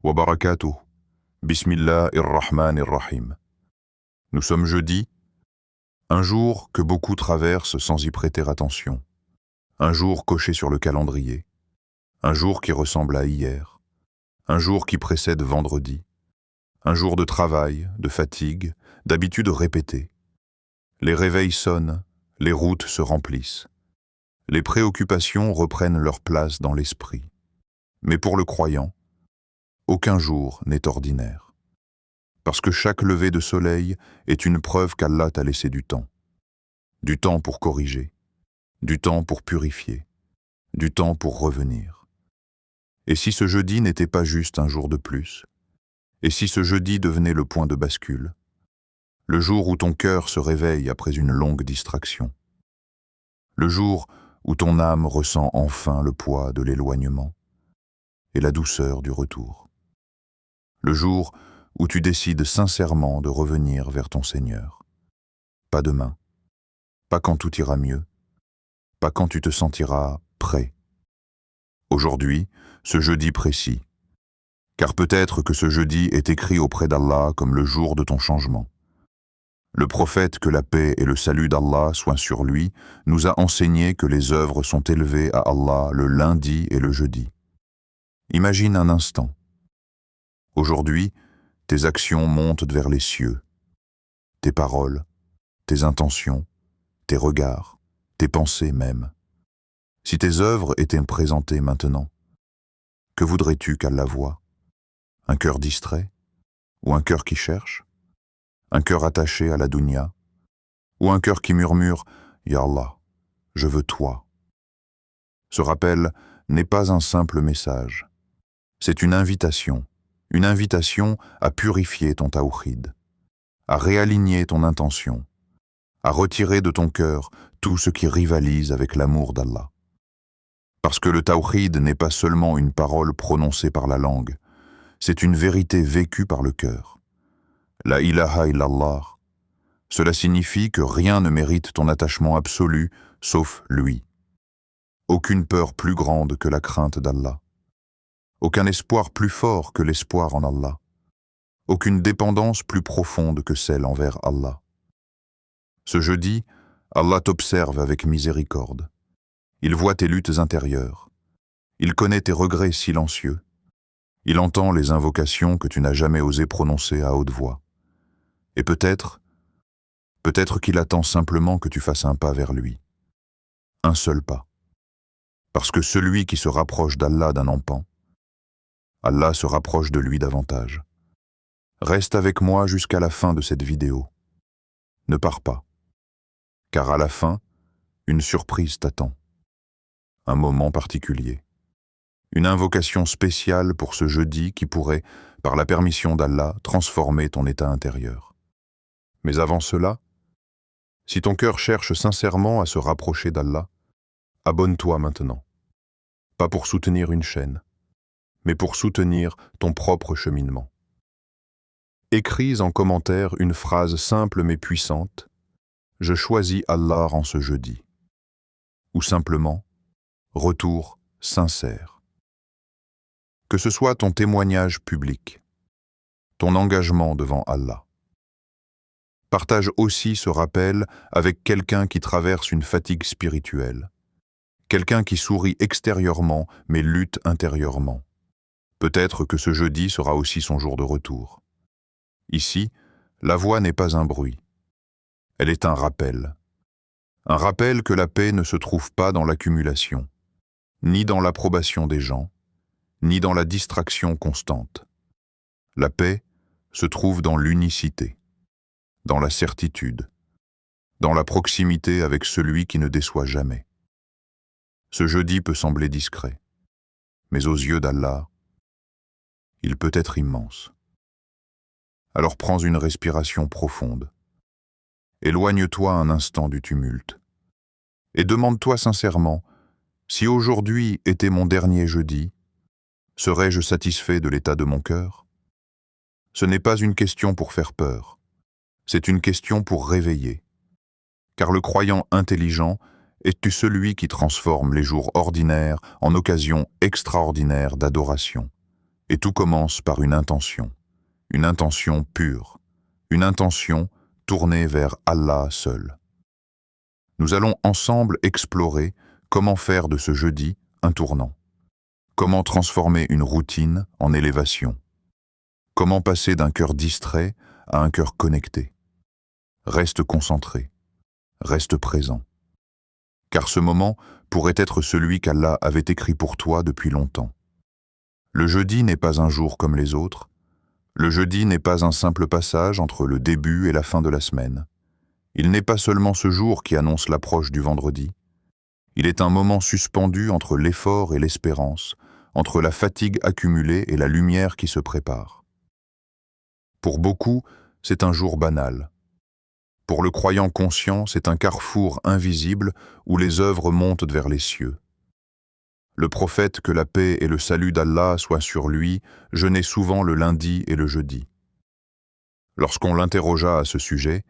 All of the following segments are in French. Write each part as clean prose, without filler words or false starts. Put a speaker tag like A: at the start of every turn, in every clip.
A: wa barakatuh. Bismillah ir-Rahman ir-Rahim. Nous sommes jeudi, un jour que beaucoup traversent sans y prêter attention, un jour coché sur le calendrier, un jour qui ressemble à hier, un jour qui précède vendredi, un jour de travail, de fatigue, d'habitudes répétées. Les réveils sonnent, les routes se remplissent. Les préoccupations reprennent leur place dans l'esprit. Mais pour le croyant, aucun jour n'est ordinaire. Parce que chaque lever de soleil est une preuve qu'Allah t'a laissé du temps. Du temps pour corriger, du temps pour purifier, du temps pour revenir. Et si ce jeudi n'était pas juste un jour de plus? Et si ce jeudi devenait le point de bascule? Le jour où ton cœur se réveille après une longue distraction? Le jour où ton âme ressent enfin le poids de l'éloignement et la douceur du retour? Le jour où tu décides sincèrement de revenir vers ton Seigneur? Pas demain, pas quand tout ira mieux, pas quand tu te sentiras prêt. Aujourd'hui, ce jeudi précis, car peut-être que ce jeudi est écrit auprès d'Allah comme le jour de ton changement. Le prophète, que la paix et le salut d'Allah soient sur lui, nous a enseigné que les œuvres sont élevées à Allah le lundi et le jeudi. Imagine un instant. Aujourd'hui, tes actions montent vers les cieux. Tes paroles, tes intentions, tes regards, tes pensées même. Si tes œuvres étaient présentées maintenant, que voudrais-tu qu'Allah voie? Un cœur distrait? Ou un cœur qui cherche? Un cœur attaché à la dunya? Ou un cœur qui murmure « Ya Allah, je veux toi ». Ce rappel n'est pas un simple message. C'est une invitation à purifier ton tawhid, à réaligner ton intention, à retirer de ton cœur tout ce qui rivalise avec l'amour d'Allah. Parce que le tawhid n'est pas seulement une parole prononcée par la langue, c'est une vérité vécue par le cœur. La ilaha illallah, cela signifie que rien ne mérite ton attachement absolu sauf lui. Aucune peur plus grande que la crainte d'Allah. Aucun espoir plus fort que l'espoir en Allah. Aucune dépendance plus profonde que celle envers Allah. Ce jeudi, Allah t'observe avec miséricorde. Il voit tes luttes intérieures. Il connaît tes regrets silencieux. Il entend les invocations que tu n'as jamais osé prononcer à haute voix. Et peut-être qu'il attend simplement que tu fasses un pas vers lui. Un seul pas. Parce que celui qui se rapproche d'Allah d'un empan, Allah se rapproche de lui davantage. Reste avec moi jusqu'à la fin de cette vidéo. Ne pars pas. Car à la fin, une surprise t'attend. Un moment particulier. Une invocation spéciale pour ce jeudi qui pourrait, par la permission d'Allah, transformer ton état intérieur. Mais avant cela, si ton cœur cherche sincèrement à se rapprocher d'Allah, abonne-toi maintenant. Pas pour soutenir une chaîne, mais pour soutenir ton propre cheminement. Écris en commentaire une phrase simple mais puissante « Je choisis Allah en ce jeudi » ou simplement « Retour sincère ». Que ce soit ton témoignage public, ton engagement devant Allah. Partage aussi ce rappel avec quelqu'un qui traverse une fatigue spirituelle, quelqu'un qui sourit extérieurement mais lutte intérieurement. Peut-être que ce jeudi sera aussi son jour de retour. Ici, la voix n'est pas un bruit. Elle est un rappel. Un rappel que la paix ne se trouve pas dans l'accumulation, ni dans l'approbation des gens, ni dans la distraction constante. La paix se trouve dans l'unicité, dans la certitude, dans la proximité avec celui qui ne déçoit jamais. Ce jeudi peut sembler discret, mais aux yeux d'Allah, il peut être immense. Alors prends une respiration profonde. Éloigne-toi un instant du tumulte. Et demande-toi sincèrement, si aujourd'hui était mon dernier jeudi, serais-je satisfait de l'état de mon cœur? Ce n'est pas une question pour faire peur, c'est une question pour réveiller. Car le croyant intelligent est celui qui transforme les jours ordinaires en occasions extraordinaires d'adoration, Et tout commence par une intention pure, une intention tournée vers Allah seul. Nous allons ensemble explorer comment faire de ce jeudi un tournant, comment transformer une routine en élévation, comment passer d'un cœur distrait à un cœur connecté. Reste concentré, reste présent, car ce moment pourrait être celui qu'Allah avait écrit pour toi depuis longtemps. Le jeudi n'est pas un jour comme les autres. Le jeudi n'est pas un simple passage entre le début et la fin de la semaine. Il n'est pas seulement ce jour qui annonce l'approche du vendredi. Il est un moment suspendu entre l'effort et l'espérance, entre la fatigue accumulée et la lumière qui se prépare. Pour beaucoup, c'est un jour banal. Pour le croyant conscient, c'est un carrefour invisible où les œuvres montent vers les cieux. Le prophète, que la paix et le salut d'Allah soient sur lui, jeûnait souvent le lundi et le jeudi. Lorsqu'on l'interrogea à ce sujet,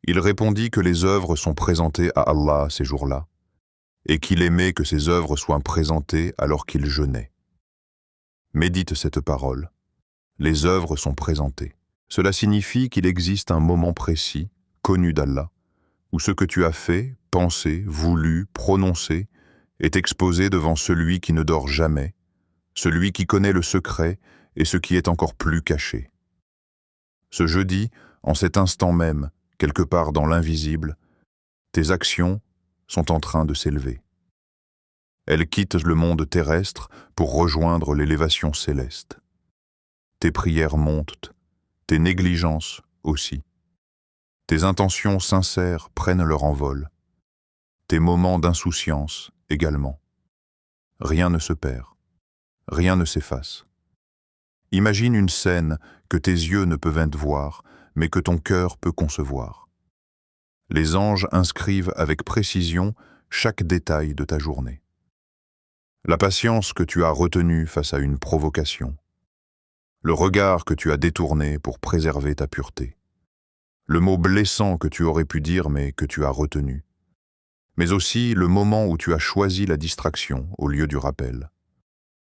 A: il répondit que les œuvres sont présentées à Allah ces jours-là, et qu'il aimait que ces œuvres soient présentées alors qu'il jeûnait. Médite cette parole. Les œuvres sont présentées. Cela signifie qu'il existe un moment précis, connu d'Allah, où ce que tu as fait, pensé, voulu, prononcé, est exposé devant celui qui ne dort jamais, celui qui connaît le secret et ce qui est encore plus caché. Ce jeudi, en cet instant même, quelque part dans l'invisible, tes actions sont en train de s'élever. Elles quittent le monde terrestre pour rejoindre l'élévation céleste. Tes prières montent, tes négligences aussi. Tes intentions sincères prennent leur envol. Tes moments d'insouciance également. Rien ne se perd. Rien ne s'efface. Imagine une scène que tes yeux ne peuvent voir, mais que ton cœur peut concevoir. Les anges inscrivent avec précision chaque détail de ta journée. La patience que tu as retenue face à une provocation. Le regard que tu as détourné pour préserver ta pureté. Le mot blessant que tu aurais pu dire mais que tu as retenu. Mais aussi le moment où tu as choisi la distraction au lieu du rappel.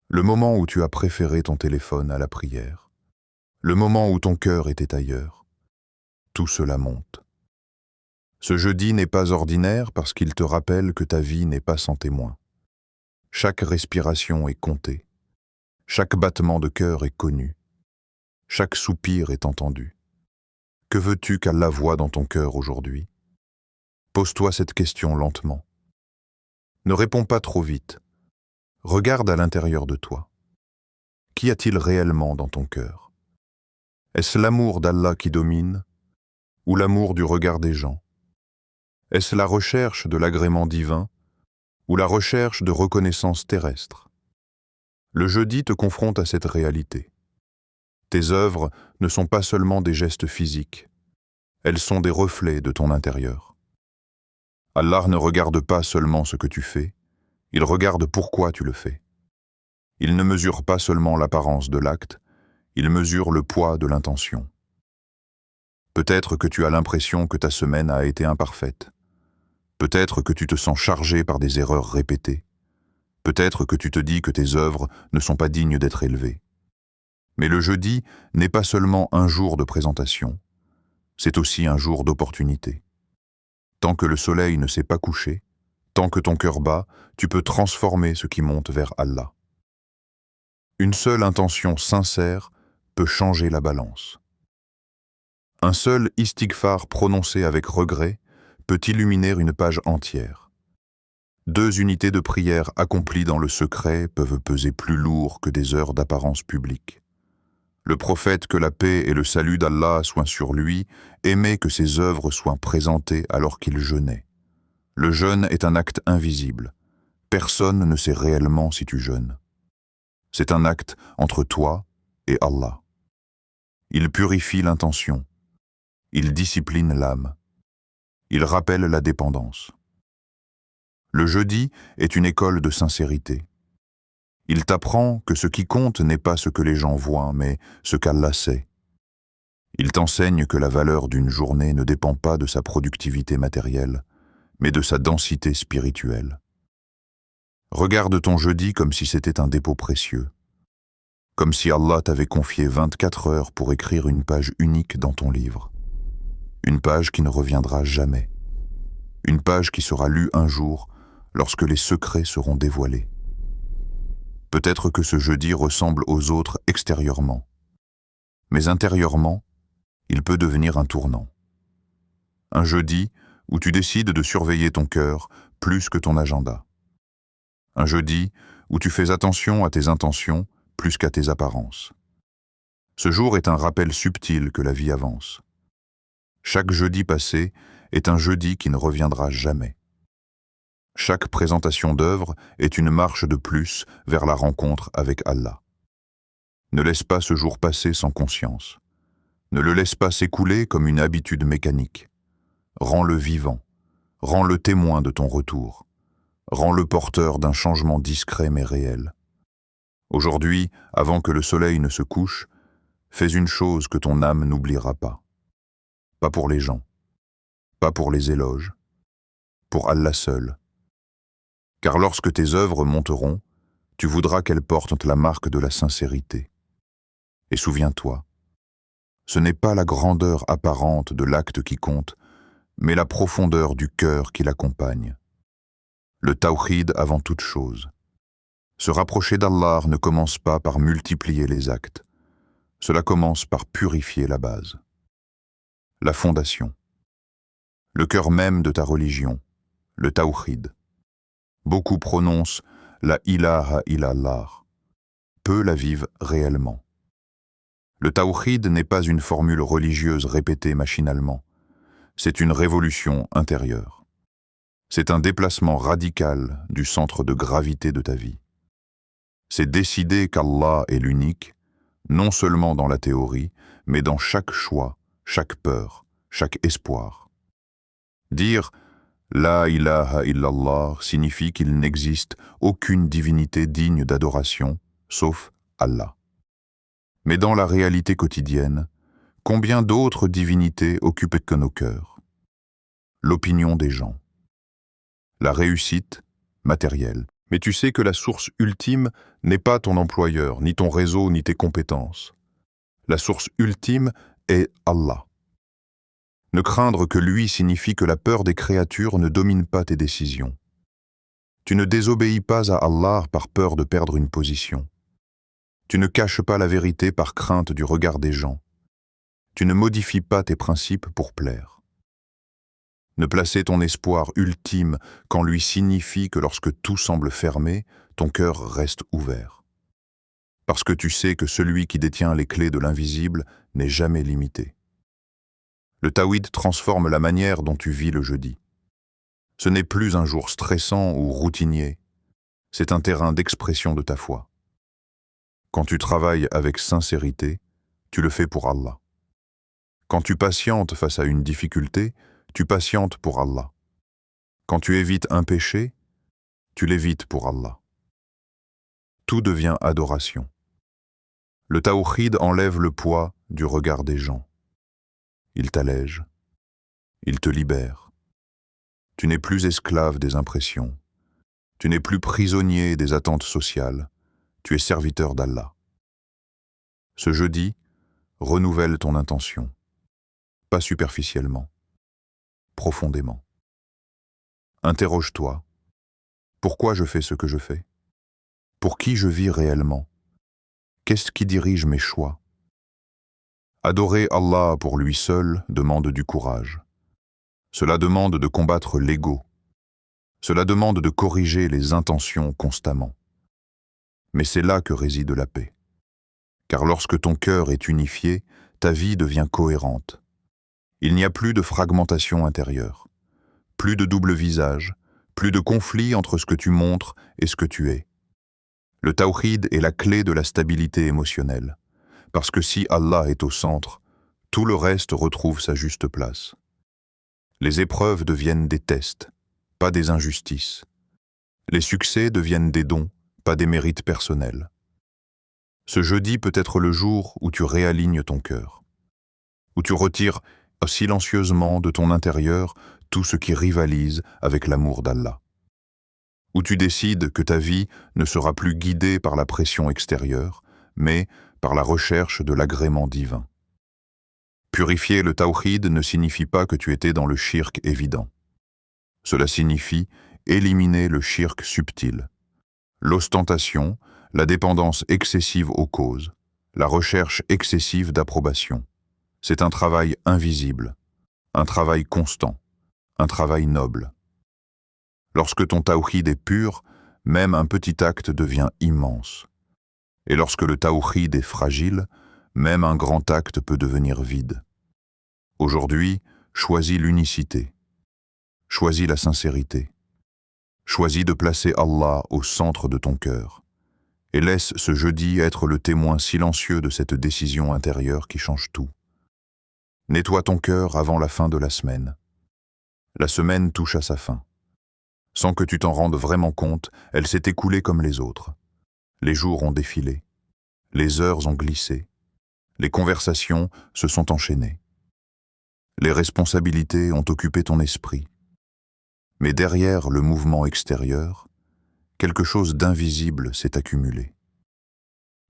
A: Le moment où tu as préféré ton téléphone à la prière. Le moment où ton cœur était ailleurs. Tout cela monte. Ce jeudi n'est pas ordinaire parce qu'il te rappelle que ta vie n'est pas sans témoin. Chaque respiration est comptée. Chaque battement de cœur est connu. Chaque soupir est entendu. Que veux-tu qu'Allah voie dans ton cœur aujourd'hui ? Pose-toi cette question lentement. Ne réponds pas trop vite. Regarde à l'intérieur de toi. Qu'y a-t-il réellement dans ton cœur ? Est-ce l'amour d'Allah qui domine ou l'amour du regard des gens ? Est-ce la recherche de l'agrément divin ou la recherche de reconnaissance terrestre ? Le jeudi te confronte à cette réalité. Tes œuvres ne sont pas seulement des gestes physiques, elles sont des reflets de ton intérieur. Allah ne regarde pas seulement ce que tu fais, il regarde pourquoi tu le fais. Il ne mesure pas seulement l'apparence de l'acte, il mesure le poids de l'intention. Peut-être que tu as l'impression que ta semaine a été imparfaite. Peut-être que tu te sens chargé par des erreurs répétées. Peut-être que tu te dis que tes œuvres ne sont pas dignes d'être élevées. Mais le jeudi n'est pas seulement un jour de présentation, c'est aussi un jour d'opportunité. Tant que le soleil ne s'est pas couché, tant que ton cœur bat, tu peux transformer ce qui monte vers Allah. Une seule intention sincère peut changer la balance. Un seul istighfar prononcé avec regret peut illuminer une page entière. 2 unités de prière accomplies dans le secret peuvent peser plus lourd que des heures d'apparence publique. Le prophète, que la paix et le salut d'Allah soient sur lui, aimait que ses œuvres soient présentées alors qu'il jeûnait. Le jeûne est un acte invisible. Personne ne sait réellement si tu jeûnes. C'est un acte entre toi et Allah. Il purifie l'intention. Il discipline l'âme. Il rappelle la dépendance. Le jeudi est une école de sincérité. Il t'apprend que ce qui compte n'est pas ce que les gens voient, mais ce qu'Allah sait. Il t'enseigne que la valeur d'une journée ne dépend pas de sa productivité matérielle, mais de sa densité spirituelle. Regarde ton jeudi comme si c'était un dépôt précieux. comme si Allah t'avait confié 24 heures pour écrire une page unique dans ton livre. Une page qui ne reviendra jamais. Une page qui sera lue un jour lorsque les secrets seront dévoilés. Peut-être que ce jeudi ressemble aux autres extérieurement, mais intérieurement, il peut devenir un tournant. Un jeudi où tu décides de surveiller ton cœur plus que ton agenda. Un jeudi où tu fais attention à tes intentions plus qu'à tes apparences. Ce jour est un rappel subtil que la vie avance. Chaque jeudi passé est un jeudi qui ne reviendra jamais. Chaque présentation d'œuvre est une marche de plus vers la rencontre avec Allah. Ne laisse pas ce jour passer sans conscience. Ne le laisse pas s'écouler comme une habitude mécanique. Rends-le vivant. Rends-le témoin de ton retour. Rends-le porteur d'un changement discret mais réel. Aujourd'hui, avant que le soleil ne se couche, fais une chose que ton âme n'oubliera pas. Pas pour les gens, pas pour les éloges, pour Allah seul. Car lorsque tes œuvres monteront, tu voudras qu'elles portent la marque de la sincérité. Et souviens-toi, ce n'est pas la grandeur apparente de l'acte qui compte, mais la profondeur du cœur qui l'accompagne. Le tawhid avant toute chose. Se rapprocher d'Allah ne commence pas par multiplier les actes. Cela commence par purifier la base. La fondation. Le cœur même de ta religion, le tawhid. Beaucoup prononcent la ilaha illallah. Peu la vivent réellement. Le tawhid n'est pas une formule religieuse répétée machinalement. C'est une révolution intérieure. C'est un déplacement radical du centre de gravité de ta vie. C'est décider qu'Allah est l'unique, non seulement dans la théorie, mais dans chaque choix, chaque peur, chaque espoir. Dire « La ilaha illallah » signifie qu'il n'existe aucune divinité digne d'adoration, sauf Allah. Mais dans la réalité quotidienne, combien d'autres divinités occupent que nos cœurs? L'opinion des gens. La réussite matérielle. Mais tu sais que la source ultime n'est pas ton employeur, ni ton réseau, ni tes compétences. La source ultime est Allah. Ne craindre que lui signifie que la peur des créatures ne domine pas tes décisions. Tu ne désobéis pas à Allah par peur de perdre une position. Tu ne caches pas la vérité par crainte du regard des gens. Tu ne modifies pas tes principes pour plaire. Ne placer ton espoir ultime qu'en lui signifie que lorsque tout semble fermé, ton cœur reste ouvert. Parce que tu sais que celui qui détient les clés de l'invisible n'est jamais limité. Le tawhid transforme la manière dont tu vis le jeudi. Ce n'est plus un jour stressant ou routinier, c'est un terrain d'expression de ta foi. Quand tu travailles avec sincérité, tu le fais pour Allah. Quand tu patientes face à une difficulté, tu patientes pour Allah. Quand tu évites un péché, tu l'évites pour Allah. Tout devient adoration. Le tawhid enlève le poids du regard des gens. Il t'allège. Il te libère. Tu n'es plus esclave des impressions. Tu n'es plus prisonnier des attentes sociales. Tu es serviteur d'Allah. Ce jeudi, renouvelle ton intention. Pas superficiellement. Profondément. Interroge-toi. Pourquoi je fais ce que je fais? Pour qui je vis réellement? Qu'est-ce qui dirige mes choix? Adorer Allah pour lui seul demande du courage. Cela demande de combattre l'ego. Cela demande de corriger les intentions constamment. Mais c'est là que réside la paix. Car lorsque ton cœur est unifié, ta vie devient cohérente. Il n'y a plus de fragmentation intérieure, plus de double visage, plus de conflit entre ce que tu montres et ce que tu es. Le tawhid est la clé de la stabilité émotionnelle, parce que si Allah est au centre, tout le reste retrouve sa juste place. Les épreuves deviennent des tests, pas des injustices. Les succès deviennent des dons, pas des mérites personnels. Ce jeudi peut être le jour où tu réalignes ton cœur, où tu retires silencieusement de ton intérieur tout ce qui rivalise avec l'amour d'Allah, où tu décides que ta vie ne sera plus guidée par la pression extérieure, mais par la recherche de l'agrément divin. Purifier le tawhid ne signifie pas que tu étais dans le shirk évident. Cela signifie éliminer le shirk subtil, l'ostentation, la dépendance excessive aux causes, la recherche excessive d'approbation. C'est un travail invisible, un travail constant, un travail noble. Lorsque ton tawhid est pur, même un petit acte devient immense. Et lorsque le tawhid est fragile, même un grand acte peut devenir vide. Aujourd'hui, choisis l'unicité. Choisis la sincérité. Choisis de placer Allah au centre de ton cœur. Et laisse ce jeudi être le témoin silencieux de cette décision intérieure qui change tout. Nettoie ton cœur avant la fin de la semaine. La semaine touche à sa fin. Sans que tu t'en rendes vraiment compte, elle s'est écoulée comme les autres. Les jours ont défilé. Les heures ont glissé. Les conversations se sont enchaînées. Les responsabilités ont occupé ton esprit. Mais derrière le mouvement extérieur, quelque chose d'invisible s'est accumulé.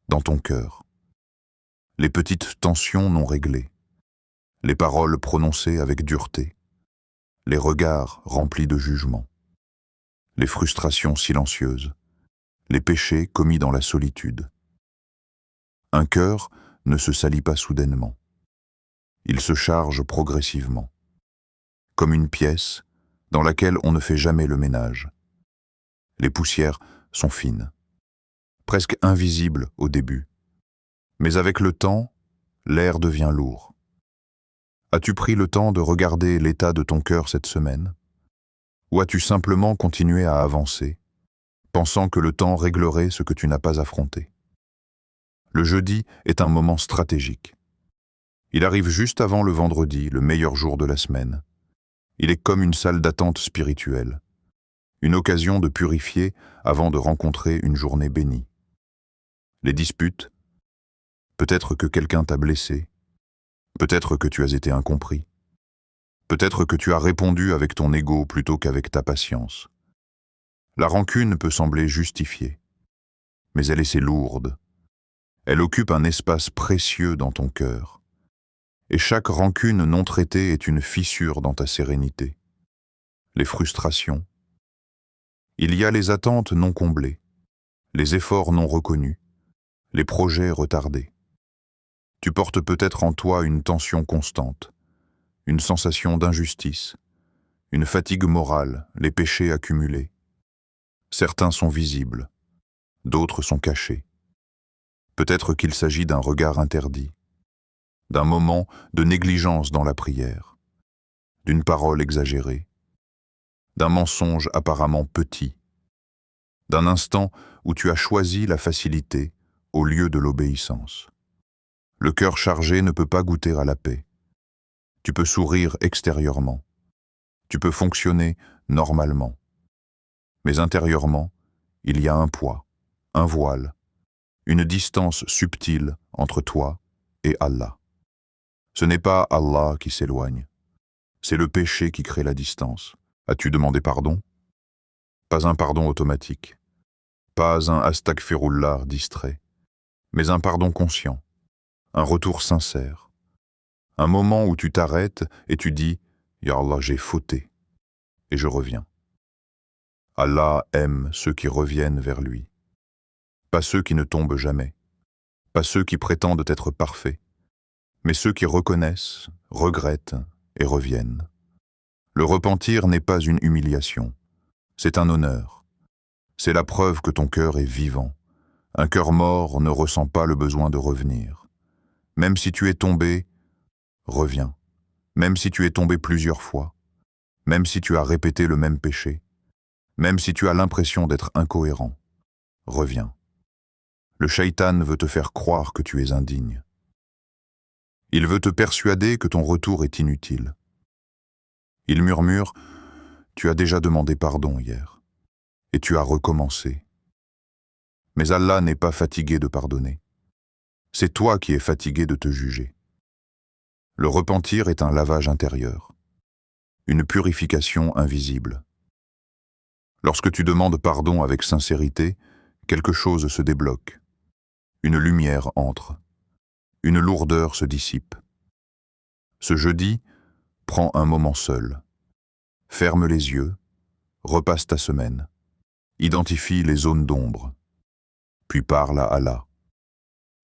A: Dans ton cœur. Les petites tensions non réglées. Les paroles prononcées avec dureté. Les regards remplis de jugement. Les frustrations silencieuses. Les péchés commis dans la solitude. Un cœur ne se salit pas soudainement. Il se charge progressivement. Comme une pièce dans laquelle on ne fait jamais le ménage. Les poussières sont fines, presque invisibles au début. Mais avec le temps, l'air devient lourd. As-tu pris le temps de regarder l'état de ton cœur cette semaine? Ou as-tu simplement continué à avancer, pensant que le temps réglerait ce que tu n'as pas affronté? Le jeudi est un moment stratégique. Il arrive juste avant le vendredi, le meilleur jour de la semaine. Il est comme une salle d'attente spirituelle, une occasion de purifier avant de rencontrer une journée bénie. Les disputes, peut-être que quelqu'un t'a blessé, peut-être que tu as été incompris, peut-être que tu as répondu avec ton ego plutôt qu'avec ta patience. La rancune peut sembler justifiée, mais elle est lourde. Elle occupe un espace précieux dans ton cœur. Et chaque rancune non traitée est une fissure dans ta sérénité. Les frustrations. Il y a les attentes non comblées, les efforts non reconnus, les projets retardés. Tu portes peut-être en toi une tension constante, une sensation d'injustice, une fatigue morale, les péchés accumulés. Certains sont visibles, d'autres sont cachés. Peut-être qu'il s'agit d'un regard interdit, d'un moment de négligence dans la prière, d'une parole exagérée, d'un mensonge apparemment petit, d'un instant où tu as choisi la facilité au lieu de l'obéissance. Le cœur chargé ne peut pas goûter à la paix. Tu peux sourire extérieurement, tu peux fonctionner normalement, mais intérieurement, il y a un poids, un voile, une distance subtile entre toi et Allah. Ce n'est pas Allah qui s'éloigne, c'est le péché qui crée la distance. As-tu demandé pardon? Pas un pardon automatique, pas un astaghfirullah distrait, mais un pardon conscient, un retour sincère, un moment où tu t'arrêtes et tu dis « Ya Allah, j'ai fauté » et je reviens. Allah aime ceux qui reviennent vers lui, pas ceux qui ne tombent jamais, pas ceux qui prétendent être parfaits, mais ceux qui reconnaissent, regrettent et reviennent. Le repentir n'est pas une humiliation, c'est un honneur. C'est la preuve que ton cœur est vivant. Un cœur mort ne ressent pas le besoin de revenir. Même si tu es tombé, reviens. Même si tu es tombé plusieurs fois, même si tu as répété le même péché, même si tu as l'impression d'être incohérent, reviens. Le shaitan veut te faire croire que tu es indigne. Il veut te persuader que ton retour est inutile. Il murmure « Tu as déjà demandé pardon hier, et tu as recommencé. » Mais Allah n'est pas fatigué de pardonner. C'est toi qui es fatigué de te juger. Le repentir est un lavage intérieur, une purification invisible. Lorsque tu demandes pardon avec sincérité, quelque chose se débloque. une lumière entre, une lourdeur se dissipe. Ce jeudi, prends un moment seul. Ferme les yeux, repasse ta semaine. Identifie les zones d'ombre, puis parle à Allah.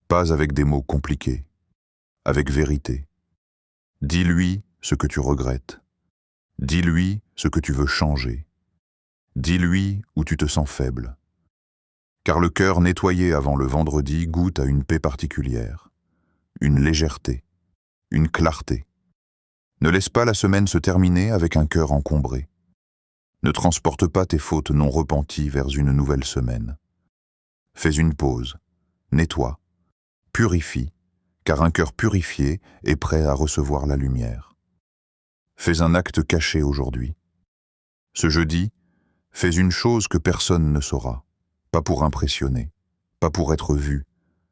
A: Pas avec des mots compliqués, avec vérité. Dis-lui ce que tu regrettes. Dis-lui ce que tu veux changer. Dis-lui où tu te sens faible. Car le cœur nettoyé avant le vendredi goûte à une paix particulière, une légèreté, une clarté. Ne laisse pas la semaine se terminer avec un cœur encombré. Ne transporte pas tes fautes non repenties vers une nouvelle semaine. Fais une pause, nettoie, purifie, car un cœur purifié est prêt à recevoir la lumière. Fais un acte caché aujourd'hui. Ce jeudi, fais une chose que personne ne saura, pas pour impressionner, pas pour être vu,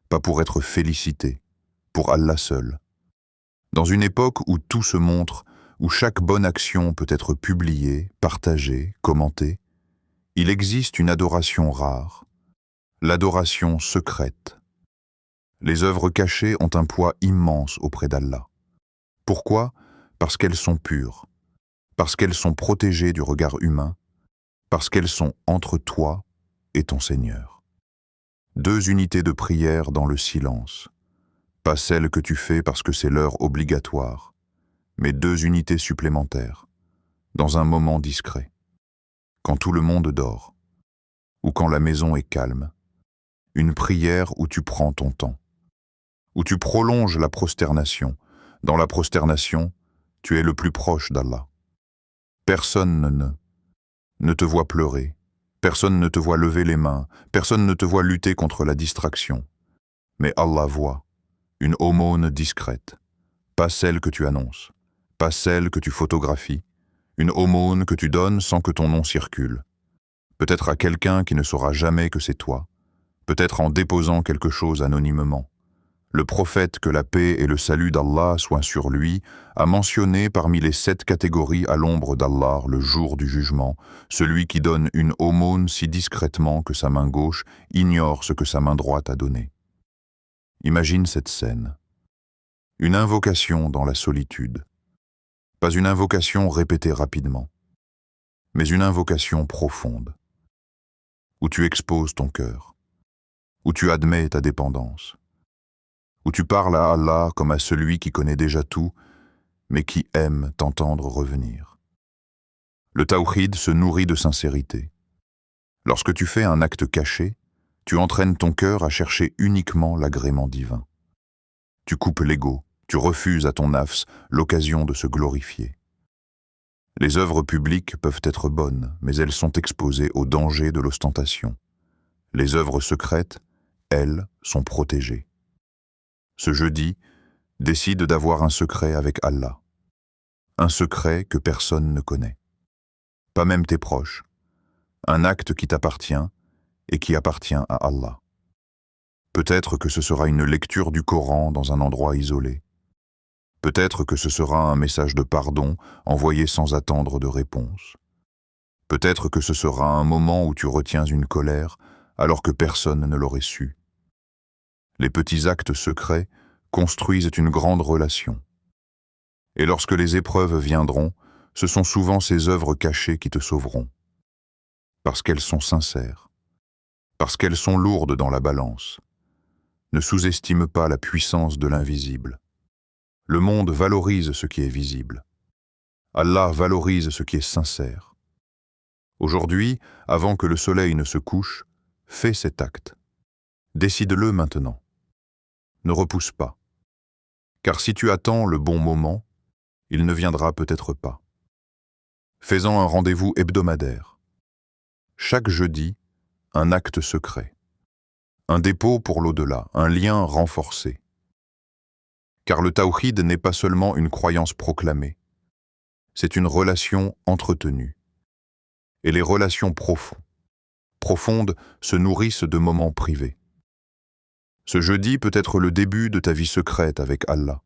A: pas pour être félicité, pour Allah seul. Dans une époque où tout se montre, où chaque bonne action peut être publiée, partagée, commentée, il existe une adoration rare, l'adoration secrète. Les œuvres cachées ont un poids immense auprès d'Allah. Pourquoi? Parce qu'elles sont pures, parce qu'elles sont protégées du regard humain, parce qu'elles sont entre toi et ton Seigneur. 2 unités de prière dans le silence, pas celles que tu fais parce que c'est l'heure obligatoire, mais 2 unités supplémentaires, dans un moment discret, quand tout le monde dort, ou quand la maison est calme, une prière où tu prends ton temps, où tu prolonges la prosternation. Dans la prosternation, tu es le plus proche d'Allah. Personne ne te voit pleurer, personne ne te voit lever les mains, personne ne te voit lutter contre la distraction. Mais Allah voit, une aumône discrète, pas celle que tu annonces, pas celle que tu photographies, une aumône que tu donnes sans que ton nom circule. Peut-être à quelqu'un qui ne saura jamais que c'est toi, peut-être en déposant quelque chose anonymement. Le prophète, que la paix et le salut d'Allah soient sur lui, a mentionné parmi les 7 catégories à l'ombre d'Allah le jour du jugement, celui qui donne une aumône si discrètement que sa main gauche ignore ce que sa main droite a donné. Imagine cette scène. Une invocation dans la solitude. Pas une invocation répétée rapidement, mais une invocation profonde, où tu exposes ton cœur, où tu admets ta dépendance, où tu parles à Allah comme à celui qui connaît déjà tout, mais qui aime t'entendre revenir. Le tawhid se nourrit de sincérité. Lorsque tu fais un acte caché, tu entraînes ton cœur à chercher uniquement l'agrément divin. Tu coupes l'ego, tu refuses à ton nafs l'occasion de se glorifier. Les œuvres publiques peuvent être bonnes, mais elles sont exposées au danger de l'ostentation. Les œuvres secrètes, elles, sont protégées. Ce jeudi, décide d'avoir un secret avec Allah. Un secret que personne ne connaît. Pas même tes proches. Un acte qui t'appartient et qui appartient à Allah. Peut-être que ce sera une lecture du Coran dans un endroit isolé. Peut-être que ce sera un message de pardon envoyé sans attendre de réponse. Peut-être que ce sera un moment où tu retiens une colère alors que personne ne l'aurait su. Les petits actes secrets construisent une grande relation. Et lorsque les épreuves viendront, ce sont souvent ces œuvres cachées qui te sauveront. Parce qu'elles sont sincères. Parce qu'elles sont lourdes dans la balance. Ne sous-estime pas la puissance de l'invisible. Le monde valorise ce qui est visible. Allah valorise ce qui est sincère. Aujourd'hui, avant que le soleil ne se couche, fais cet acte. Décide-le maintenant. Ne repousse pas. Car si tu attends le bon moment, il ne viendra peut-être pas. Fais-en un rendez-vous hebdomadaire. Chaque jeudi, un acte secret. Un dépôt pour l'au-delà, un lien renforcé. Car le tawhid n'est pas seulement une croyance proclamée, c'est une relation entretenue. Et les relations profondes se nourrissent de moments privés. Ce jeudi peut être le début de ta vie secrète avec Allah.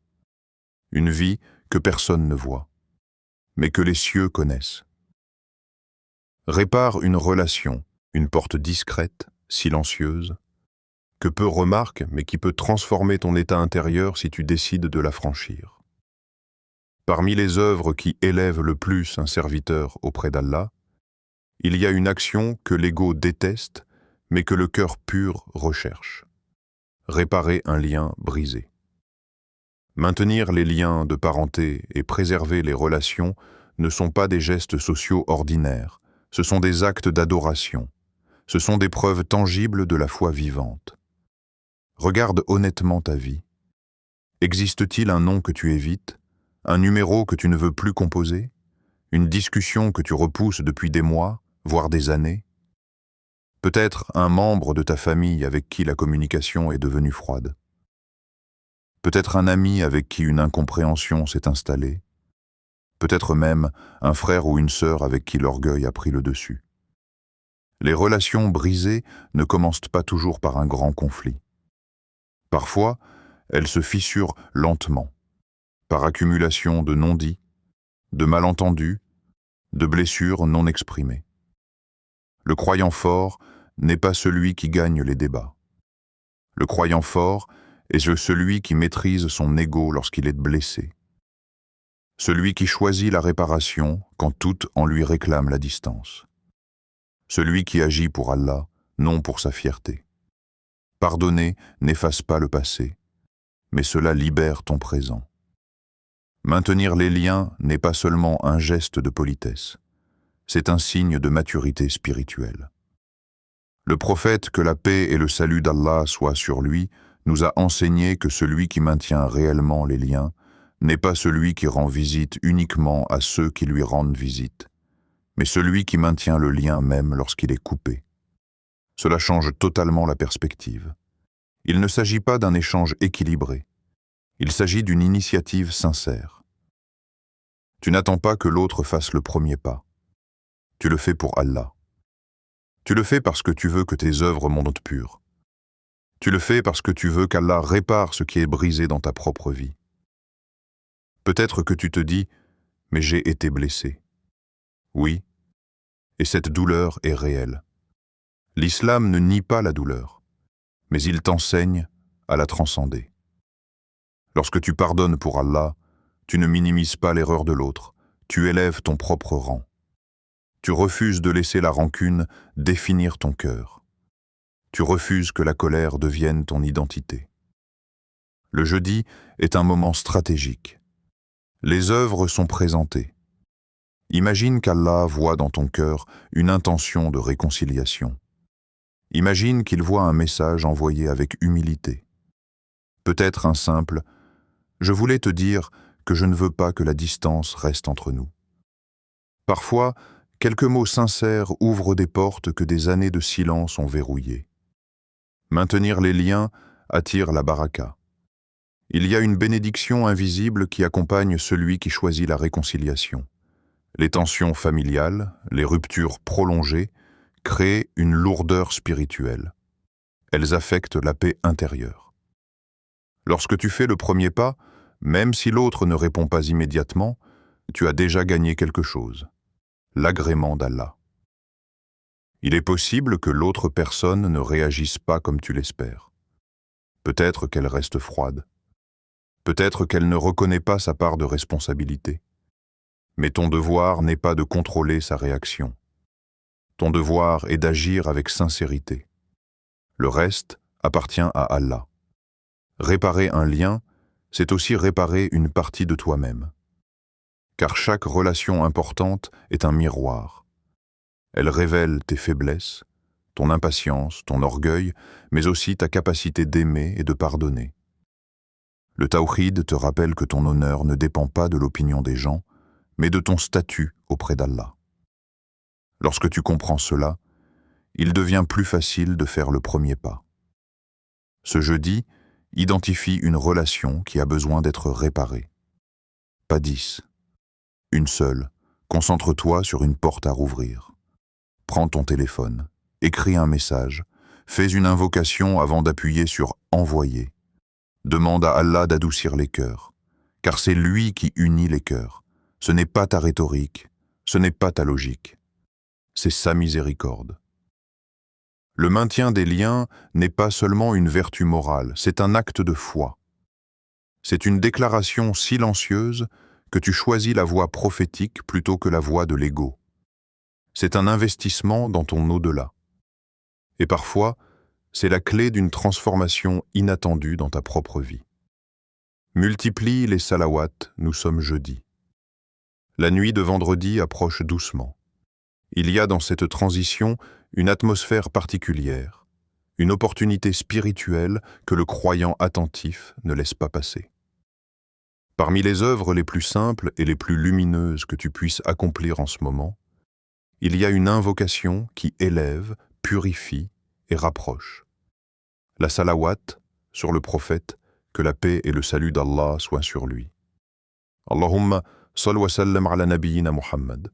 A: Une vie que personne ne voit, mais que les cieux connaissent. Répare une relation, une porte discrète, silencieuse, que peu remarquent, mais qui peut transformer ton état intérieur si tu décides de la franchir. Parmi les œuvres qui élèvent le plus un serviteur auprès d'Allah, il y a une action que l'ego déteste, mais que le cœur pur recherche. Réparer un lien brisé. Maintenir les liens de parenté et préserver les relations ne sont pas des gestes sociaux ordinaires, ce sont des actes d'adoration, ce sont des preuves tangibles de la foi vivante. Regarde honnêtement ta vie. Existe-t-il un nom que tu évites, un numéro que tu ne veux plus composer, une discussion que tu repousses depuis des mois, voire des années? Peut-être un membre de ta famille avec qui la communication est devenue froide. Peut-être un ami avec qui une incompréhension s'est installée. Peut-être même un frère ou une sœur avec qui l'orgueil a pris le dessus. Les relations brisées ne commencent pas toujours par un grand conflit. Parfois, elles se fissurent lentement, par accumulation de non-dits, de malentendus, de blessures non exprimées. Le croyant fort n'est pas celui qui gagne les débats. Le croyant fort est celui qui maîtrise son ego lorsqu'il est blessé. Celui qui choisit la réparation quand tout en lui réclame la distance. Celui qui agit pour Allah, non pour sa fierté. Pardonner n'efface pas le passé, mais cela libère ton présent. Maintenir les liens n'est pas seulement un geste de politesse, c'est un signe de maturité spirituelle. Le prophète, que la paix et le salut d'Allah soient sur lui, nous a enseigné que celui qui maintient réellement les liens n'est pas celui qui rend visite uniquement à ceux qui lui rendent visite, mais celui qui maintient le lien même lorsqu'il est coupé. Cela change totalement la perspective. Il ne s'agit pas d'un échange équilibré, il s'agit d'une initiative sincère. Tu n'attends pas que l'autre fasse le premier pas. Tu le fais pour Allah. Tu le fais parce que tu veux que tes œuvres montent pures. Tu le fais parce que tu veux qu'Allah répare ce qui est brisé dans ta propre vie. Peut-être que tu te dis « mais j'ai été blessé ». Oui, et cette douleur est réelle. L'islam ne nie pas la douleur, mais il t'enseigne à la transcender. Lorsque tu pardonnes pour Allah, tu ne minimises pas l'erreur de l'autre, tu élèves ton propre rang. Tu refuses de laisser la rancune définir ton cœur. Tu refuses que la colère devienne ton identité. Le jeudi est un moment stratégique. Les œuvres sont présentées. Imagine qu'Allah voit dans ton cœur une intention de réconciliation. Imagine qu'il voit un message envoyé avec humilité. Peut-être un simple « Je voulais te dire que je ne veux pas que la distance reste entre nous ». Parfois, quelques mots sincères ouvrent des portes que des années de silence ont verrouillées. Maintenir les liens attire la baraka. Il y a une bénédiction invisible qui accompagne celui qui choisit la réconciliation. Les tensions familiales, les ruptures prolongées, créent une lourdeur spirituelle. Elles affectent la paix intérieure. Lorsque tu fais le premier pas, même si l'autre ne répond pas immédiatement, tu as déjà gagné quelque chose, l'agrément d'Allah. Il est possible que l'autre personne ne réagisse pas comme tu l'espères. Peut-être qu'elle reste froide. Peut-être qu'elle ne reconnaît pas sa part de responsabilité. Mais ton devoir n'est pas de contrôler sa réaction. Ton devoir est d'agir avec sincérité. Le reste appartient à Allah. Réparer un lien, c'est aussi réparer une partie de toi-même. Car chaque relation importante est un miroir. Elle révèle tes faiblesses, ton impatience, ton orgueil, mais aussi ta capacité d'aimer et de pardonner. Le tawhid te rappelle que ton honneur ne dépend pas de l'opinion des gens, mais de ton statut auprès d'Allah. Lorsque tu comprends cela, il devient plus facile de faire le premier pas. Ce jeudi, identifie une relation qui a besoin d'être réparée. Pas 10. Une seule. Concentre-toi sur une porte à rouvrir. Prends ton téléphone, écris un message, fais une invocation avant d'appuyer sur « Envoyer ». Demande à Allah d'adoucir les cœurs, car c'est lui qui unit les cœurs. Ce n'est pas ta rhétorique, ce n'est pas ta logique. C'est sa miséricorde. Le maintien des liens n'est pas seulement une vertu morale, c'est un acte de foi. C'est une déclaration silencieuse que tu choisis la voie prophétique plutôt que la voie de l'ego. C'est un investissement dans ton au-delà. Et parfois, c'est la clé d'une transformation inattendue dans ta propre vie. Multiplie les salawats, nous sommes jeudi. La nuit de vendredi approche doucement. Il y a dans cette transition une atmosphère particulière, une opportunité spirituelle que le croyant attentif ne laisse pas passer. Parmi les œuvres les plus simples et les plus lumineuses que tu puisses accomplir en ce moment, il y a une invocation qui élève, purifie et rapproche. La salawat sur le prophète, que la paix et le salut d'Allah soient sur lui. Allahumma salli wa sallam ala nabiyyina Muhammad.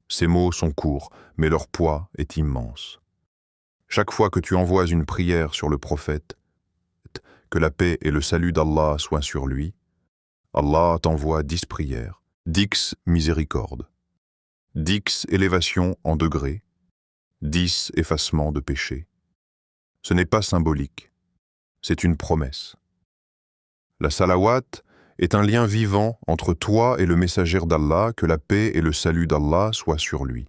A: Ces mots sont courts, mais leur poids est immense. Chaque fois que tu envoies une prière sur le prophète, que la paix et le salut d'Allah soient sur lui, Allah t'envoie 10 prières, 10 miséricordes, 10 élévations en degrés, 10 effacements de péchés. Ce n'est pas symbolique, c'est une promesse. La salawat est un lien vivant entre toi et le messager d'Allah, que la paix et le salut d'Allah soient sur lui.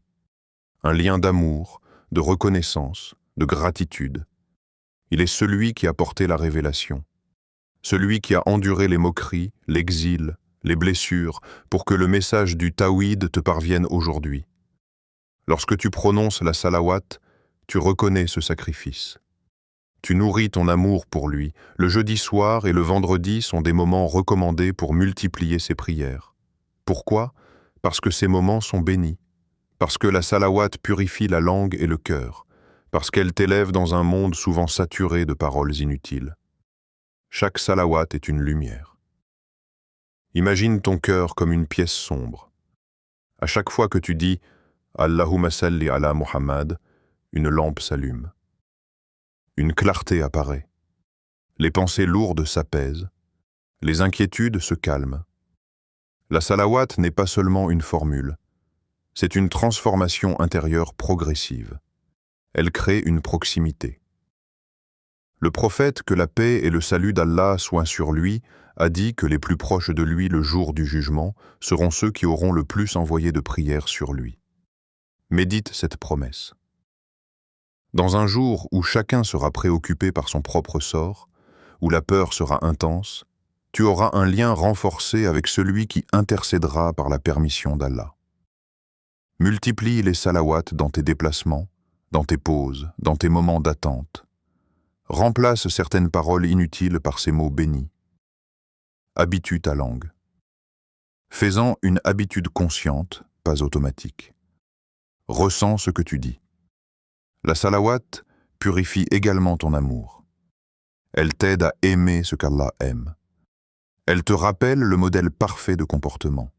A: Un lien d'amour, de reconnaissance, de gratitude. Il est celui qui a porté la révélation, celui qui a enduré les moqueries, l'exil, les blessures, pour que le message du Tawhid te parvienne aujourd'hui. Lorsque tu prononces la salawat, tu reconnais ce sacrifice. Tu nourris ton amour pour lui. Le jeudi soir et le vendredi sont des moments recommandés pour multiplier ses prières. Pourquoi? Parce que ces moments sont bénis. Parce que la salawat purifie la langue et le cœur. Parce qu'elle t'élève dans un monde souvent saturé de paroles inutiles. Chaque salawat est une lumière. Imagine ton cœur comme une pièce sombre. À chaque fois que tu dis « Allahumma salli ala Muhammad », une lampe s'allume. Une clarté apparaît. Les pensées lourdes s'apaisent. Les inquiétudes se calment. La salawat n'est pas seulement une formule. C'est une transformation intérieure progressive. Elle crée une proximité. Le prophète, que la paix et le salut d'Allah soient sur lui, a dit que les plus proches de lui le jour du jugement seront ceux qui auront le plus envoyé de prières sur lui. Médite cette promesse. Dans un jour où chacun sera préoccupé par son propre sort, où la peur sera intense, tu auras un lien renforcé avec celui qui intercédera par la permission d'Allah. Multiplie les salawats dans tes déplacements, dans tes pauses, dans tes moments d'attente. Remplace certaines paroles inutiles par ces mots bénis. Habitue ta langue. Fais-en une habitude consciente, pas automatique. Ressens ce que tu dis. La salawat purifie également ton amour. Elle t'aide à aimer ce qu'Allah aime. Elle te rappelle le modèle parfait de comportement.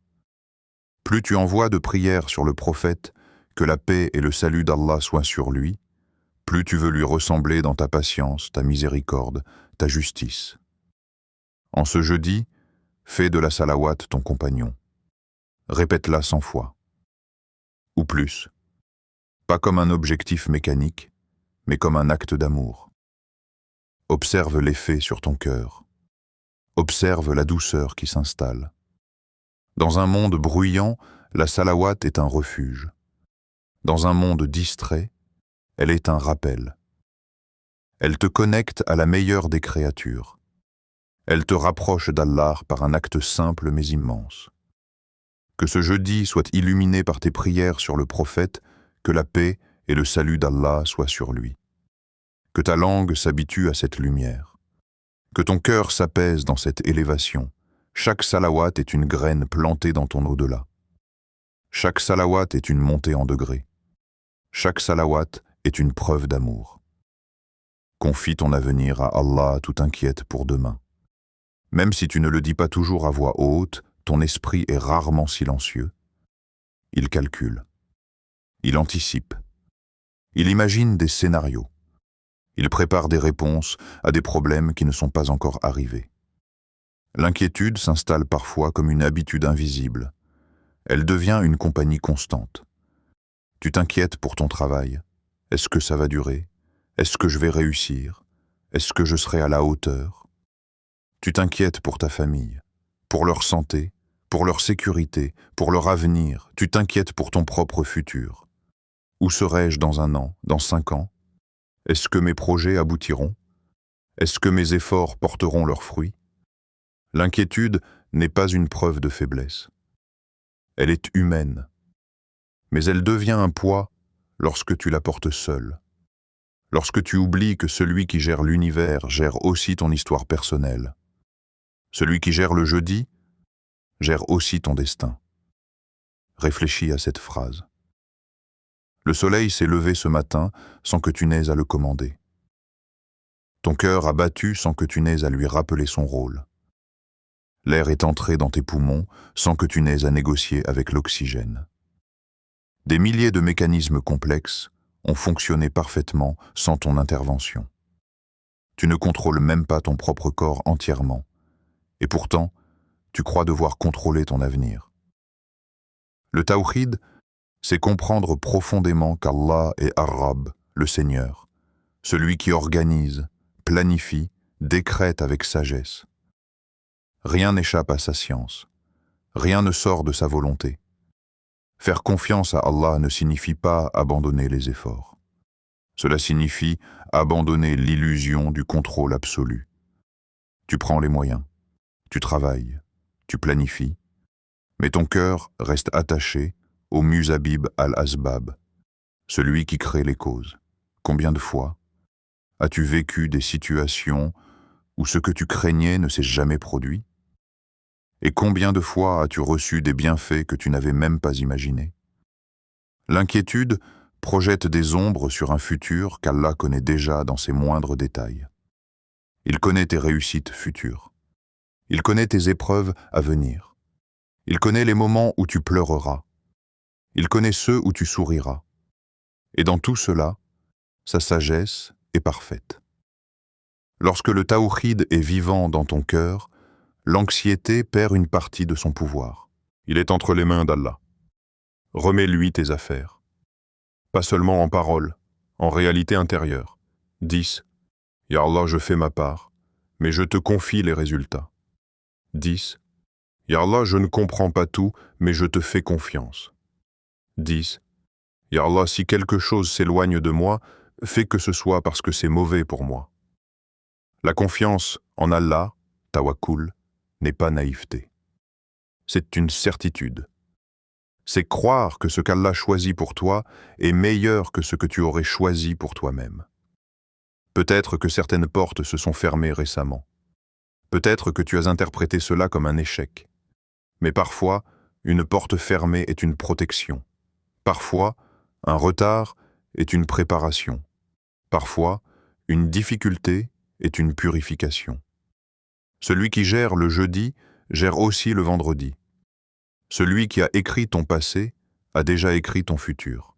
A: Plus tu envoies de prières sur le prophète, que la paix et le salut d'Allah soient sur lui, plus tu veux lui ressembler dans ta patience, ta miséricorde, ta justice. En ce jeudi, fais de la salawat ton compagnon. Répète-la 100 fois. Ou plus. Pas comme un objectif mécanique, mais comme un acte d'amour. Observe l'effet sur ton cœur. Observe la douceur qui s'installe. Dans un monde bruyant, la salawat est un refuge. Dans un monde distrait, elle est un rappel. Elle te connecte à la meilleure des créatures. Elle te rapproche d'Allah par un acte simple mais immense. Que ce jeudi soit illuminé par tes prières sur le prophète, que la paix et le salut d'Allah soient sur lui. Que ta langue s'habitue à cette lumière. Que ton cœur s'apaise dans cette élévation. Chaque salawat est une graine plantée dans ton au-delà. Chaque salawat est une montée en degrés. Chaque salawat est une preuve d'amour. Confie ton avenir à Allah tout inquiète pour demain. Même si tu ne le dis pas toujours à voix haute, ton esprit est rarement silencieux. Il calcule. Il anticipe. Il imagine des scénarios. Il prépare des réponses à des problèmes qui ne sont pas encore arrivés. L'inquiétude s'installe parfois comme une habitude invisible. Elle devient une compagnie constante. Tu t'inquiètes pour ton travail. Est-ce que ça va durer? Est-ce que je vais réussir? Est-ce que je serai à la hauteur? Tu t'inquiètes pour ta famille, pour leur santé, pour leur sécurité, pour leur avenir. Tu t'inquiètes pour ton propre futur. Où serai-je dans 1 an, dans 5 ans? Est-ce que mes projets aboutiront? Est-ce que mes efforts porteront leurs fruits? L'inquiétude n'est pas une preuve de faiblesse. Elle est humaine, mais elle devient un poids lorsque tu la portes seul. Lorsque tu oublies que celui qui gère l'univers gère aussi ton histoire personnelle. Celui qui gère le jeudi gère aussi ton destin. Réfléchis à cette phrase. Le soleil s'est levé ce matin sans que tu n'aies à le commander. Ton cœur a battu sans que tu n'aies à lui rappeler son rôle. L'air est entré dans tes poumons sans que tu n'aies à négocier avec l'oxygène. Des milliers de mécanismes complexes ont fonctionné parfaitement sans ton intervention. Tu ne contrôles même pas ton propre corps entièrement, et pourtant, tu crois devoir contrôler ton avenir. Le tawhid, c'est comprendre profondément qu'Allah est Ar-Rabb, le Seigneur, celui qui organise, planifie, décrète avec sagesse. Rien n'échappe à sa science, rien ne sort de sa volonté. Faire confiance à Allah ne signifie pas abandonner les efforts. Cela signifie abandonner l'illusion du contrôle absolu. Tu prends les moyens, tu travailles, tu planifies, mais ton cœur reste attaché au Musabib al-Asbab, celui qui crée les causes. Combien de fois as-tu vécu des situations où ce que tu craignais ne s'est jamais produit? Et combien de fois as-tu reçu des bienfaits que tu n'avais même pas imaginés? L'inquiétude projette des ombres sur un futur qu'Allah connaît déjà dans ses moindres détails. Il connaît tes réussites futures. Il connaît tes épreuves à venir. Il connaît les moments où tu pleureras. Il connaît ceux où tu souriras. Et dans tout cela, sa sagesse est parfaite. Lorsque le tawhid est vivant dans ton cœur, l'anxiété perd une partie de son pouvoir. Il est entre les mains d'Allah. Remets-lui tes affaires. Pas seulement en parole, en réalité intérieure. 10. Ya Allah, je fais ma part, mais je te confie les résultats. 10. Ya Allah, je ne comprends pas tout, mais je te fais confiance. 10. Ya Allah, si quelque chose s'éloigne de moi, fais que ce soit parce que c'est mauvais pour moi. La confiance en Allah, tawakkul, n'est pas naïveté. C'est une certitude. C'est croire que ce qu'Allah choisit pour toi est meilleur que ce que tu aurais choisi pour toi-même. Peut-être que certaines portes se sont fermées récemment. Peut-être que tu as interprété cela comme un échec. Mais parfois, une porte fermée est une protection. Parfois, un retard est une préparation. Parfois, une difficulté est une purification. Celui qui gère le jeudi gère aussi le vendredi. Celui qui a écrit ton passé a déjà écrit ton futur.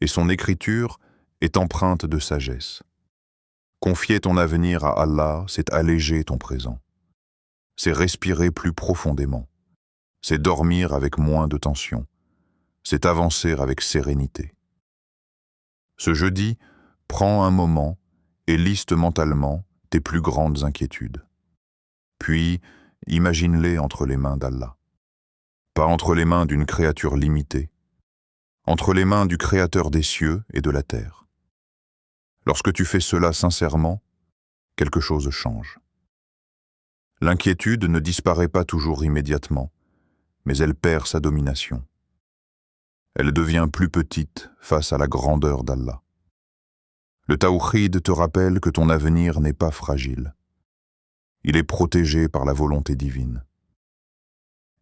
A: Et son écriture est empreinte de sagesse. Confier ton avenir à Allah, c'est alléger ton présent. C'est respirer plus profondément. C'est dormir avec moins de tension. C'est avancer avec sérénité. Ce jeudi, prends un moment et liste mentalement tes plus grandes inquiétudes. Puis, imagine-les entre les mains d'Allah. Pas entre les mains d'une créature limitée, entre les mains du Créateur des cieux et de la terre. Lorsque tu fais cela sincèrement, quelque chose change. L'inquiétude ne disparaît pas toujours immédiatement, mais elle perd sa domination. Elle devient plus petite face à la grandeur d'Allah. Le tawhid te rappelle que ton avenir n'est pas fragile. Il est protégé par la volonté divine.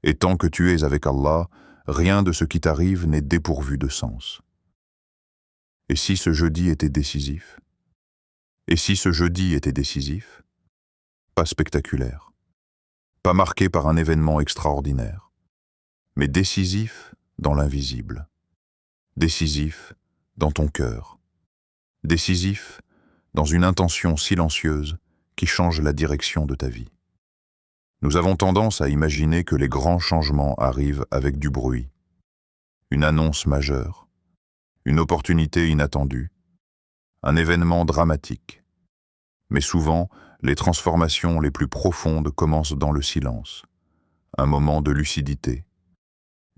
A: Et tant que tu es avec Allah, rien de ce qui t'arrive n'est dépourvu de sens. Et si ce jeudi était décisif? Et si ce jeudi était décisif? Pas spectaculaire, pas marqué par un événement extraordinaire, mais décisif dans l'invisible, décisif dans ton cœur, décisif dans une intention silencieuse qui change la direction de ta vie. Nous avons tendance à imaginer que les grands changements arrivent avec du bruit, une annonce majeure, une opportunité inattendue, un événement dramatique. Mais souvent, les transformations les plus profondes commencent dans le silence, un moment de lucidité,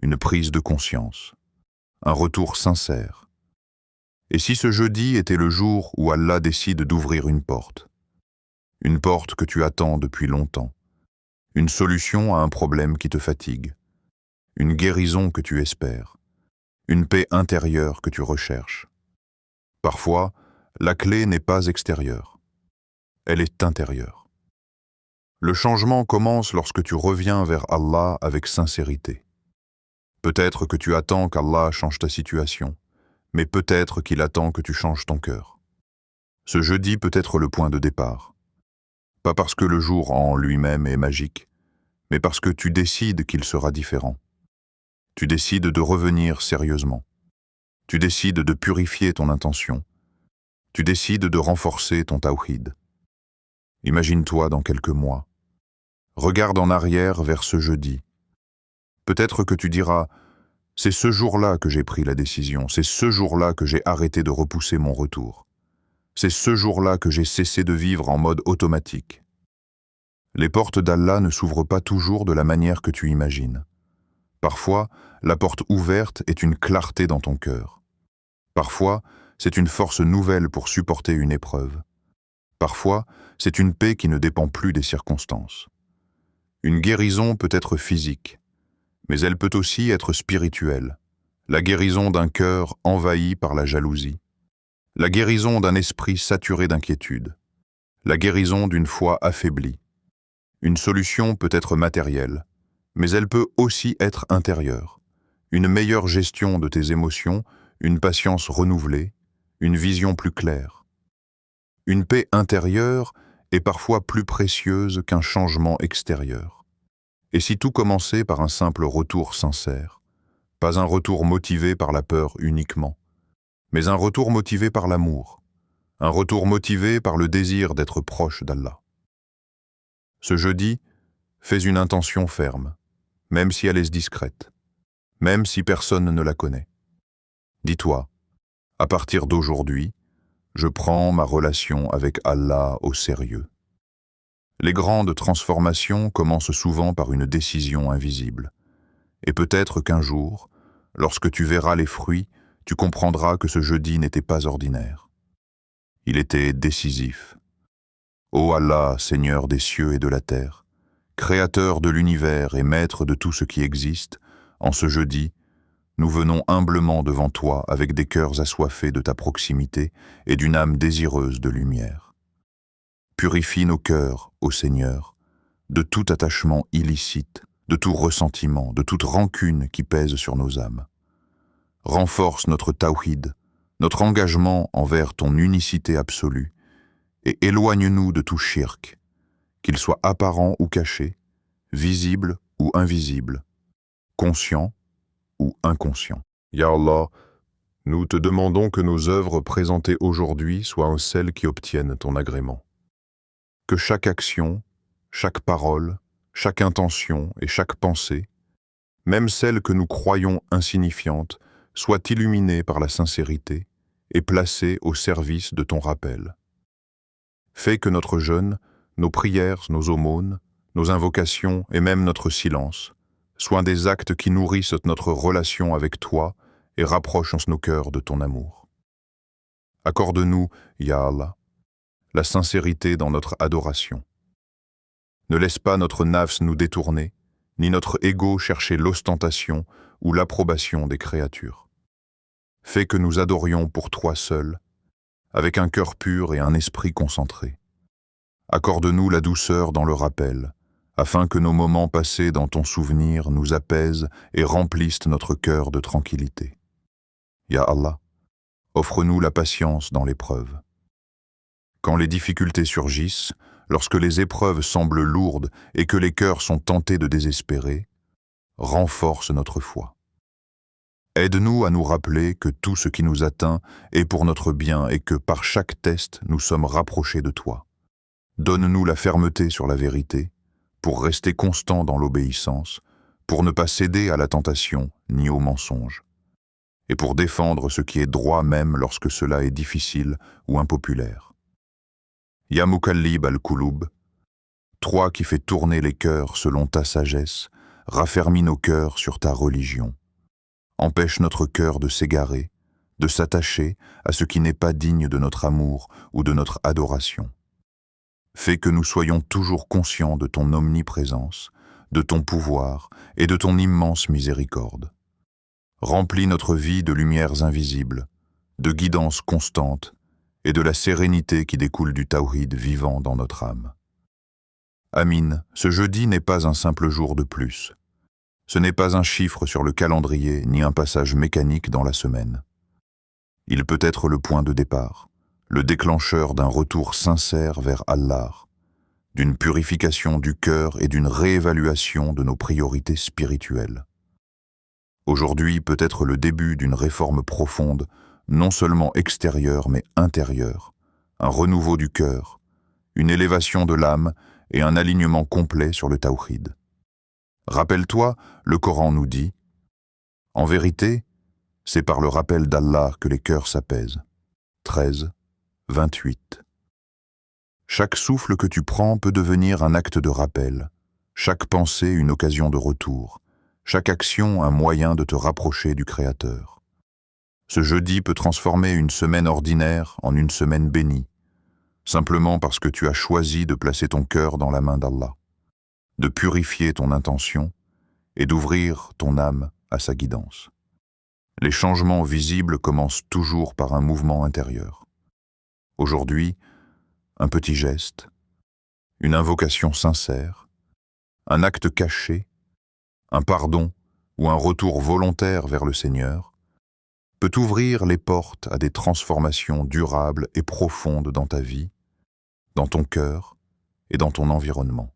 A: une prise de conscience, un retour sincère. Et si ce jeudi était le jour où Allah décide d'ouvrir une porte que tu attends depuis longtemps, une solution à un problème qui te fatigue, une guérison que tu espères, une paix intérieure que tu recherches. Parfois, la clé n'est pas extérieure, elle est intérieure. Le changement commence lorsque tu reviens vers Allah avec sincérité. Peut-être que tu attends qu'Allah change ta situation, mais peut-être qu'il attend que tu changes ton cœur. Ce jeudi peut être le point de départ. Pas parce que le jour en lui-même est magique, mais parce que tu décides qu'il sera différent. Tu décides de revenir sérieusement. Tu décides de purifier ton intention. Tu décides de renforcer ton tawhid. Imagine-toi dans quelques mois. Regarde en arrière vers ce jeudi. Peut-être que tu diras « C'est ce jour-là que j'ai pris la décision, c'est ce jour-là que j'ai arrêté de repousser mon retour. C'est ce jour-là que j'ai cessé de vivre en mode automatique. » Les portes d'Allah ne s'ouvrent pas toujours de la manière que tu imagines. Parfois, la porte ouverte est une clarté dans ton cœur. Parfois, c'est une force nouvelle pour supporter une épreuve. Parfois, c'est une paix qui ne dépend plus des circonstances. Une guérison peut être physique, mais elle peut aussi être spirituelle. La guérison d'un cœur envahi par la jalousie. La guérison d'un esprit saturé d'inquiétude. La guérison d'une foi affaiblie. Une solution peut être matérielle, mais elle peut aussi être intérieure. Une meilleure gestion de tes émotions, une patience renouvelée, une vision plus claire. Une paix intérieure est parfois plus précieuse qu'un changement extérieur. Et si tout commençait par un simple retour sincère, pas un retour motivé par la peur uniquement, mais un retour motivé par l'amour, un retour motivé par le désir d'être proche d'Allah. Ce jeudi, fais une intention ferme, même si elle est discrète, même si personne ne la connaît. Dis-toi, à partir d'aujourd'hui, je prends ma relation avec Allah au sérieux. Les grandes transformations commencent souvent par une décision invisible. Et peut-être qu'un jour, lorsque tu verras les fruits, tu comprendras que ce jeudi n'était pas ordinaire. Il était décisif. Ô Allah, Seigneur des cieux et de la terre, Créateur de l'univers et Maître de tout ce qui existe, en ce jeudi, nous venons humblement devant toi avec des cœurs assoiffés de ta proximité et d'une âme désireuse de lumière. Purifie nos cœurs, ô Seigneur, de tout attachement illicite, de tout ressentiment, de toute rancune qui pèse sur nos âmes. Renforce notre tawhid, notre engagement envers ton unicité absolue, et éloigne-nous de tout shirk, qu'il soit apparent ou caché, visible ou invisible, conscient ou inconscient. Ya Allah, nous te demandons que nos œuvres présentées aujourd'hui soient celles qui obtiennent ton agrément. Que chaque action, chaque parole, chaque intention et chaque pensée, même celles que nous croyons insignifiantes, soient illuminées par la sincérité et placées au service de ton rappel. Fais que notre jeûne, nos prières, nos aumônes, nos invocations et même notre silence soient des actes qui nourrissent notre relation avec toi et rapprochent nos cœurs de ton amour. Accorde-nous, Ya Allah, la sincérité dans notre adoration. Ne laisse pas notre nafs nous détourner, ni notre ego chercher l'ostentation ou l'approbation des créatures. Fais que nous adorions pour toi seul, avec un cœur pur et un esprit concentré. Accorde-nous la douceur dans le rappel, afin que nos moments passés dans ton souvenir nous apaisent et remplissent notre cœur de tranquillité. Ya Allah, offre-nous la patience dans l'épreuve. Quand les difficultés surgissent, lorsque les épreuves semblent lourdes et que les cœurs sont tentés de désespérer, renforce notre foi. Aide-nous à nous rappeler que tout ce qui nous atteint est pour notre bien et que par chaque test, nous sommes rapprochés de toi. Donne-nous la fermeté sur la vérité, pour rester constant dans l'obéissance, pour ne pas céder à la tentation ni au mensonge. et pour défendre ce qui est droit même lorsque cela est difficile ou impopulaire. Ya Mukallib al-Qulub, toi qui fais tourner les cœurs selon ta sagesse, raffermis nos cœurs sur ta religion. Empêche notre cœur de s'égarer, de s'attacher à ce qui n'est pas digne de notre amour ou de notre adoration. Fais que nous soyons toujours conscients de ton omniprésence, de ton pouvoir et de ton immense miséricorde. Remplis notre vie de lumières invisibles, de guidance constante et de la sérénité qui découle du tawhid vivant dans notre âme. Amin, ce jeudi n'est pas un simple jour de plus. Ce n'est pas un chiffre sur le calendrier ni un passage mécanique dans la semaine. Il peut être le point de départ, le déclencheur d'un retour sincère vers Allah, d'une purification du cœur et d'une réévaluation de nos priorités spirituelles. Aujourd'hui peut être le début d'une réforme profonde, non seulement extérieure mais intérieure, un renouveau du cœur, une élévation de l'âme et un alignement complet sur le tawhid. Rappelle-toi, le Coran nous dit « En vérité, c'est par le rappel d'Allah que les cœurs s'apaisent. » 13, 28. Chaque souffle que tu prends peut devenir un acte de rappel, chaque pensée une occasion de retour, chaque action un moyen de te rapprocher du Créateur. Ce jeudi peut transformer une semaine ordinaire en une semaine bénie, simplement parce que tu as choisi de placer ton cœur dans la main d'Allah, de purifier ton intention et d'ouvrir ton âme à sa guidance. Les changements visibles commencent toujours par un mouvement intérieur. Aujourd'hui, un petit geste, une invocation sincère, un acte caché, un pardon ou un retour volontaire vers le Seigneur peut ouvrir les portes à des transformations durables et profondes dans ta vie, dans ton cœur et dans ton environnement.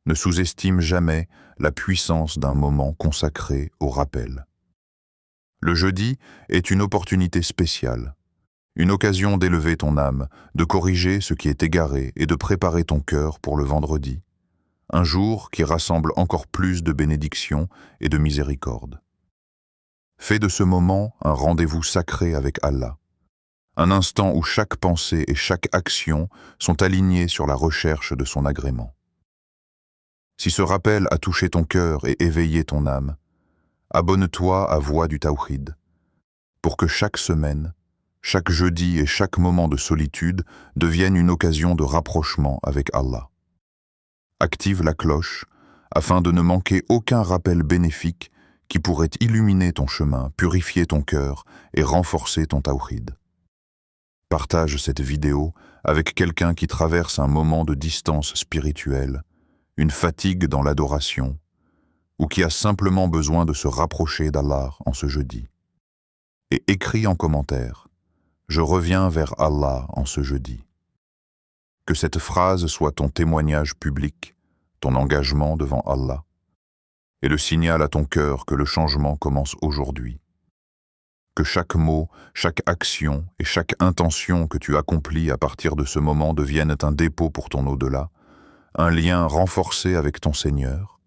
A: Ne sous-estime jamais la puissance d'un moment consacré au rappel. Le jeudi est une opportunité spéciale, une occasion d'élever ton âme, de corriger ce qui est égaré et de préparer ton cœur pour le vendredi, un jour qui rassemble encore plus de bénédictions et de miséricorde. Fais de ce moment un rendez-vous sacré avec Allah, un instant où chaque pensée et chaque action sont alignées sur la recherche de son agrément. Si ce rappel a touché ton cœur et éveillé ton âme, abonne-toi à Voix du Tawhid, pour que chaque semaine, chaque jeudi et chaque moment de solitude deviennent une occasion de rapprochement avec Allah. Active la cloche afin de ne manquer aucun rappel bénéfique qui pourrait illuminer ton chemin, purifier ton cœur et renforcer ton tawhid. Partage cette vidéo avec quelqu'un qui traverse un moment de distance spirituelle, une fatigue dans l'adoration, ou qui a simplement besoin de se rapprocher d'Allah en ce jeudi. Et écris en commentaire « Je reviens vers Allah en ce jeudi ». Que cette phrase soit ton témoignage public, ton engagement devant Allah, et le signal à ton cœur que le changement commence aujourd'hui. Que chaque mot, chaque action et chaque intention que tu accomplis à partir de ce moment deviennent un dépôt pour ton au-delà, un lien renforcé avec ton Seigneur,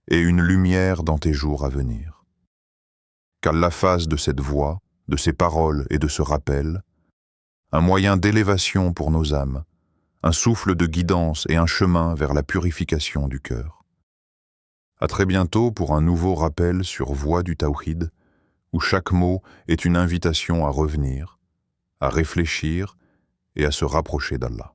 A: et une lumière dans tes jours à venir. Qu'Allah fasse de cette voix, de ces paroles et de ce rappel, un moyen d'élévation pour nos âmes, un souffle de guidance et un chemin vers la purification du cœur. À très bientôt pour un nouveau rappel sur Voix du Tawhid, où chaque mot est une invitation à revenir, à réfléchir et à se rapprocher d'Allah.